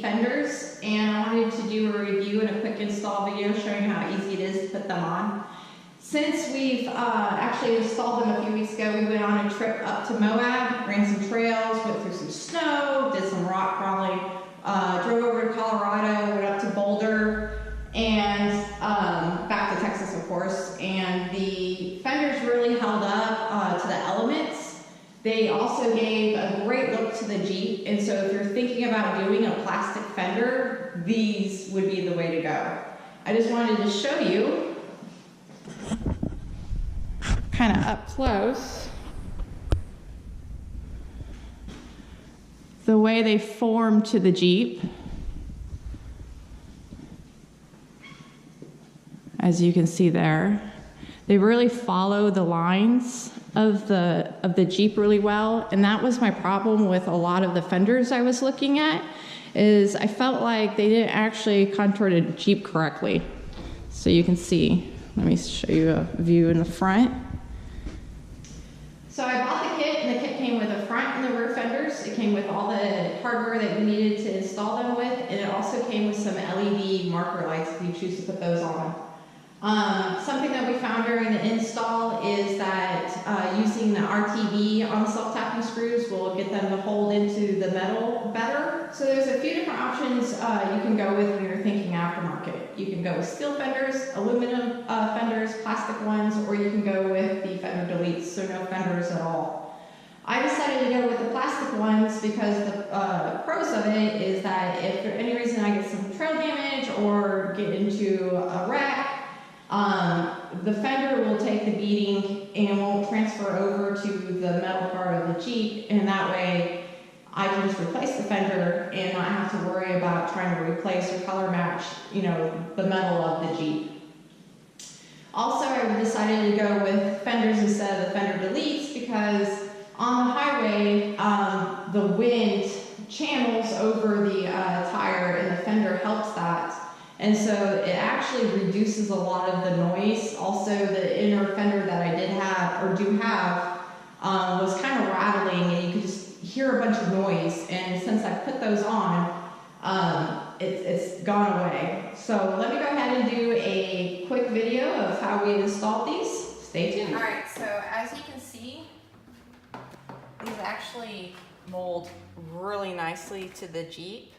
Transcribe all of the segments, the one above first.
MCE Fenders, and I wanted to do a review and a quick install video showing how easy it is to put them on. Since we've actually installed them a few weeks ago, we went on a trip up to Moab, ran some trails, went through some snow, did some rock crawling, drove over to Colorado, went up to Boulder, and back to Texas, of course. And the fenders really held up to the elements. They also gave a great look to the Jeep, and so if you're thinking about doing a plastic fender, these would be the way to go. I just wanted to show you kind of up close the way they form to the Jeep. As you can see there, they really follow the lines of the Jeep really well, and that was my problem with a lot of the fenders I was looking at, is I felt like they didn't actually contour the Jeep correctly. So you can see, let me show you a view in the front. So I bought the kit, and the kit came with the front and the rear fenders. It came with all the hardware that we needed to install them with, and it also came with some LED marker lights if you choose to put those on. Something that we found during the install is that using the RTB on self-tapping screws will get them to hold into the metal better. So there's a few different options you can go with when you're thinking aftermarket. You can go with steel fenders, aluminum fenders, plastic ones, or you can go with the fender deletes, so no fenders at all. I decided to go with the plastic ones because the pros of it is that if for any reason I get some trail damage or get into a wreck, the fender will take the beating and won't transfer over to the metal part of the Jeep, and that way I can just replace the fender and not have to worry about trying to replace or color match, you know, the metal of the Jeep. Also, I decided to go with fenders instead of the fender deletes because on the highway, the wind channels over the tire, and the fender helps that. And so it actually reduces a lot of the noise. Also, the inner fender that I did have, or do have, was kind of rattling, and you could just hear a bunch of noise. And since I put those on, it's gone away. So let me go ahead and do a quick video of how we installed these. Stay tuned. All right, so as you can see, these actually mold really nicely to the Jeep.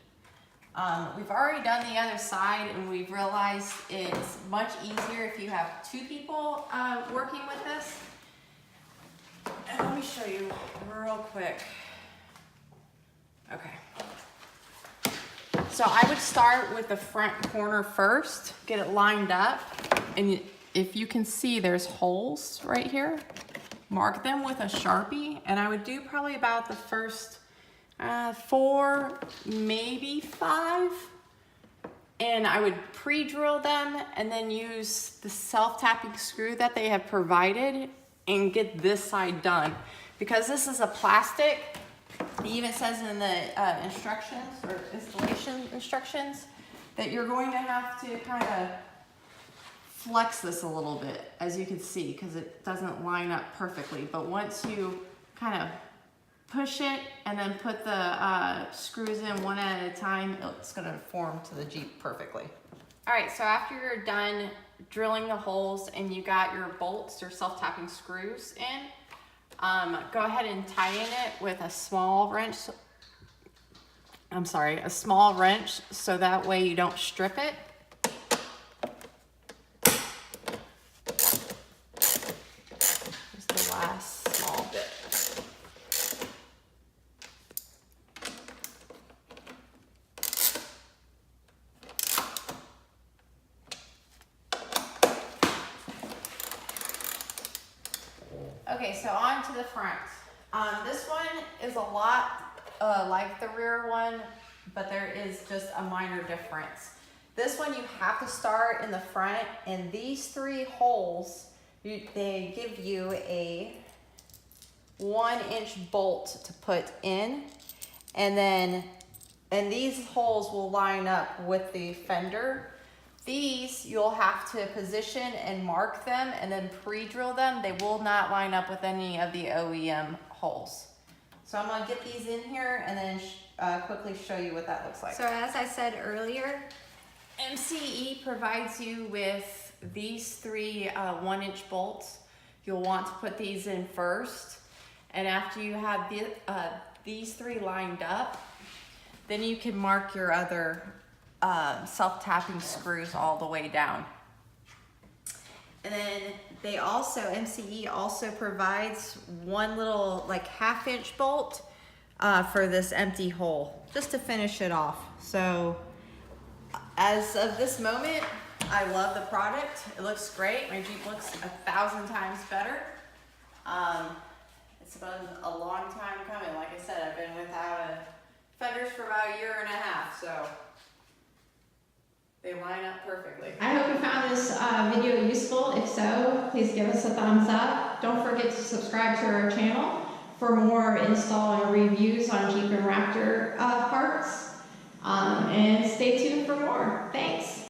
We've already done the other side, and we've realized it's much easier if you have two people working with this. And let me show you real quick. Okay. So I would start with the front corner first, get it lined up, and if you can see there's holes right here, mark them with a Sharpie, and I would do probably about the first 4, maybe 5, and I would pre-drill them and then use the self-tapping screw that they have provided and get this side done. Because this is a plastic, it even says in the instructions or installation instructions that you're going to have to kind of flex this a little bit, as you can see, because it doesn't line up perfectly. But once you kind of push it and then put the screws in one at a time, it's gonna form to the Jeep perfectly. All right, so after you're done drilling the holes and you got your bolts or self-tapping screws in, go ahead and tighten it with a small wrench. A small wrench, so that way you don't strip it. Just the last small bit. Okay, so on to the front. This one is a lot like the rear one, but there is just a minor difference. This one you have to start in the front, and these 3 holes, they give you a 1-inch bolt to put in, and these holes will line up with the fender. These, you'll have to position and mark them and then pre-drill them. They will not line up with any of the OEM holes. So I'm gonna get these in here and then quickly show you what that looks like. So as I said earlier, MCE provides you with these three 1-inch bolts. You'll want to put these in first, and after you have these three lined up, then you can mark your other self-tapping screws all the way down. And then they also, MCE also provides one little like 1/2-inch bolt for this empty hole, just to finish it off. So as of this moment, I love the product. It looks great. My Jeep looks 1,000 times better. It's been a long time coming. Like I said, I've been without a Fenders for about 1.5 years, so they line up perfectly. I hope you found this video useful. If so, please give us a thumbs up. Don't forget to subscribe to our channel for more install and reviews on Jeep and Raptor parts. And stay tuned for more. Thanks.